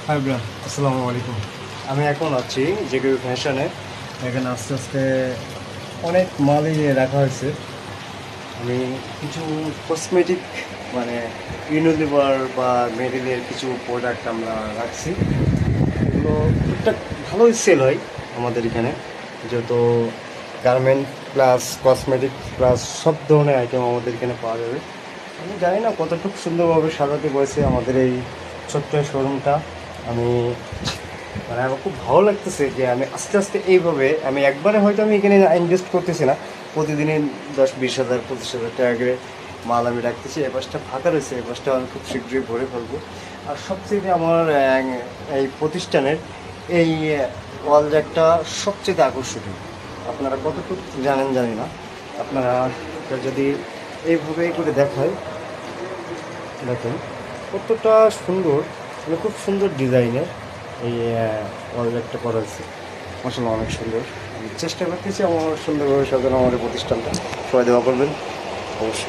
High bra, আসসালামু আলাইকুম। আমি এখন আছি জেকে ফ্যাশনে। এখানে আস্তে আস্তে অনেক মালই রাখা হয়েছে। আমি কিছু কসমেটিক মানে ইউনিলিভার বা মেরিলের কিছু প্রোডাক্ট আমরা রাখছি। এগুলো টুকটাক ভালোই সেল হয় আমাদের এখানে, যেহেতু গার্মেন্ট প্লাস কসমেটিক প্লাস সব ধরনের আইটেম আমাদের এখানে পাওয়া যাবে। আমি জানি না কতটুকু সুন্দরভাবে সাজাতে পেরেছে আমাদের এই ছোট্ট শোরুমটা। আমি মানে আমার খুব ভালো লাগতেছে যে আমি আস্তে আস্তে এইভাবে আমি একবারে হয়তো আমি এখানে ইনভেস্ট করতেছি না, প্রতিদিনই 10-20 হাজার 25 হাজার টাকা করে মাল আমি রাখতেছি। এ পাশটা ফাঁকা রয়েছে, এ পাশটা আমি খুব শীঘ্রই ভরে ফেলবো। আর সবচেয়ে আমার এই প্রতিষ্ঠানের এই ওয়াল জ্যাকটা সবচেয়ে আকর্ষণীয়। আপনারা কতটুকু জানেন জানি না, আপনারা যদি এইভাবে করে দেখায় দেখেন কতটা সুন্দর, মানে খুব সুন্দর ডিজাইনের এই ওয়ালব্যাগটা করা হয়েছে। আসলে অনেক সুন্দর। আমি চেষ্টা করতেছি আমার সুন্দরভাবে সাজানো আমাদের প্রতিষ্ঠানটা। সবাই দেওয়া করবেন অবশ্যই।